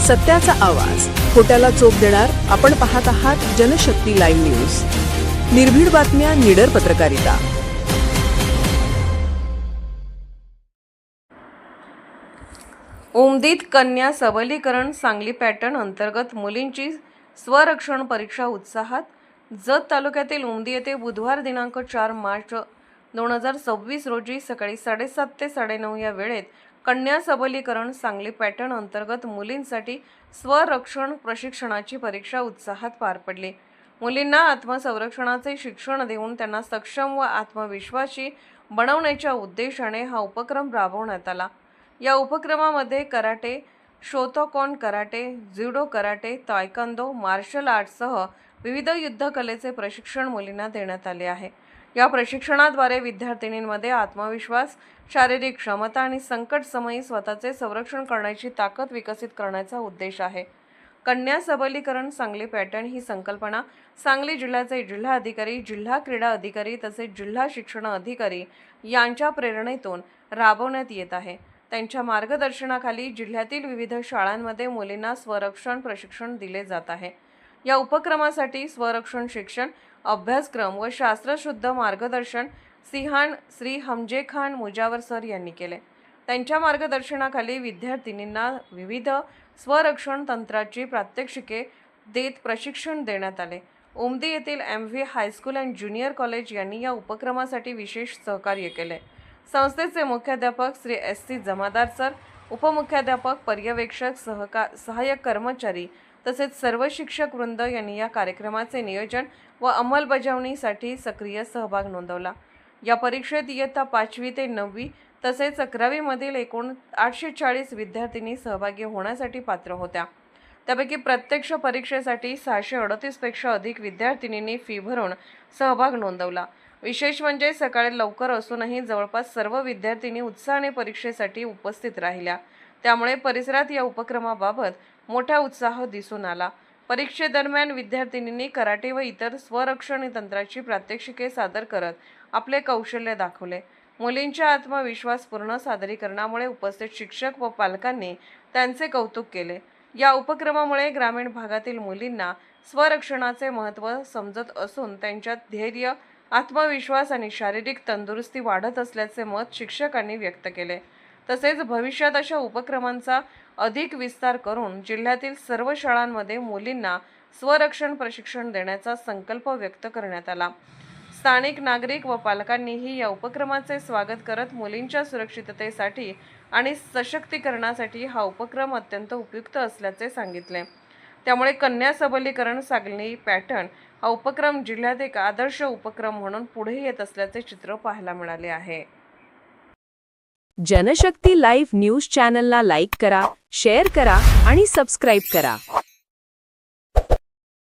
सत्याचा आवाज, खोट्याला चोप देणार. आपण पाहत आहात जनशक्ती लाईव्ह न्यूज. निर्भीड बातम्या, निडर पत्रकारिता. उमदीत कन्या सबलीकरण सांगली पॅटर्न अंतर्गत मुलींची स्वरक्षण परीक्षा उत्साहात. जत तालुक्यातील उमदी येथे बुधवार दिनांक 4 मार्च 2026 रोजी सकाळी 7:30 ते 9:30 या वेळेत कन्या सबलीकरण सांगली पॅटर्न अंतर्गत मुलींसाठी स्वरक्षण प्रशिक्षणाची परीक्षा उत्साहात पार पडली. मुलींना आत्मसंरक्षणाचे शिक्षण देऊन त्यांना सक्षम व आत्मविश्वासी बनवण्याच्या उद्देशाने हा उपक्रम राबवण्यात आला. या उपक्रमामध्ये karate, Shotokan karate, judo karate, taekwondo, martial आर्टसह विविध युद्धकलेचे प्रशिक्षण मुलींना देण्यात आले आहे. या प्रशिक्षणाद्वारे विद्यार्थिनींमध्ये आत्मविश्वास, शारीरिक क्षमता आणि संकटसमयी स्वतःचे संरक्षण करण्याची ताकद विकसित करण्याचा उद्देश आहे. कन्या सबलीकरण सांगली पॅटर्न ही संकल्पना सांगली जिल्ह्याचे जिल्हा अधिकारी, जिल्हा क्रीडा अधिकारी तसेच जिल्हा शिक्षण अधिकारी यांच्या प्रेरणेतून राबवण्यात येत आहे. त्यांच्या मार्गदर्शनाखाली जिल्ह्यातील विविध शाळांमध्ये मुलींना स्वरक्षण प्रशिक्षण दिले जात आहे. या उपक्रमासाठी स्वरक्षण शिक्षण, अभ्यासक्रम व शास्त्रशुद्ध मार्गदर्शन सिंहान श्री हमजे खान मुजावर सर यांनी केले. त्यांच्या मार्गदर्शनाखाली विद्यार्थिनींना विविध स्वरक्षण तंत्राची प्रात्यक्षिके देत प्रशिक्षण देण्यात आले. उमदी येथील MV high school and junior college यांनी या उपक्रमासाठी विशेष सहकार्य केले. संस्थेचे मुख्याध्यापक श्री SC जमादार सर, उपमुख्याध्यापक, पर्यवेक्षक, सहाय्यक कर्मचारी तसेच सर्व शिक्षक वृंद यांनी या कार्यक्रमाचे नियोजन व अंमलबजावणीसाठी सक्रिय सहभाग नोंदवला. या परीक्षेत इयत्ता 5वी ते 9वी तसेच 11वी मधील एकूण 840 विद्यार्थिनी सहभागी होण्यासाठी पात्र होत्या. त्यापैकी प्रत्यक्ष परीक्षेसाठी 638 पेक्षा अधिक विद्यार्थिनींनी फी भरून सहभाग नोंदवला. विशेष म्हणजे सकाळी लवकर असूनही जवळपास सर्व विद्यार्थिनी उत्साहाने परीक्षेसाठी उपस्थित राहिल्या. त्यामुळे परिसरात या उपक्रमाबाबत मोठा उत्साह दिसून आला. परीक्षेदरम्यान विद्यार्थिनींनी कराटे व इतर स्वरक्षण तंत्राची प्रात्यक्षिके सादर करत आपले कौशल्य दाखवले. मुलींच्या आत्मविश्वासपूर्ण सादरीकरणामुळे उपस्थित शिक्षक व पालकांनी त्यांचे कौतुक केले. या उपक्रमामुळे ग्रामीण भागातील मुलींना स्वरक्षणाचे महत्त्व समजत असून त्यांच्यात धैर्य, आत्मविश्वास आणि शारीरिक तंदुरुस्ती वाढत असल्याचे मत शिक्षकांनी व्यक्त केले. तसेच भविष्यात अशा उपक्रमांचा अधिक विस्तार करून जिल्ह्यातील सर्व शाळांमध्ये मुलींना स्वरक्षण प्रशिक्षण देण्याचा संकल्प व्यक्त करण्यात आला. स्थानिक नागरिक व पालकांनीही या उपक्रमाचे स्वागत करत मुलींच्या सुरक्षिततेसाठी आणि सशक्तीकरणासाठी हा उपक्रम अत्यंत उपयुक्त असल्याचे सांगितले. त्यामुळे कन्या सबलीकरण सांगली पॅटर्न हा उपक्रम जिल्ह्यात एक आदर्श उपक्रम म्हणून पुढे येत असल्याचे चित्र पाहायला मिळाले आहे. जनशक्ती लाईव्ह न्यूज चॅनलला लाईक करा, शेअर करा आणि सबस्क्राईब करा.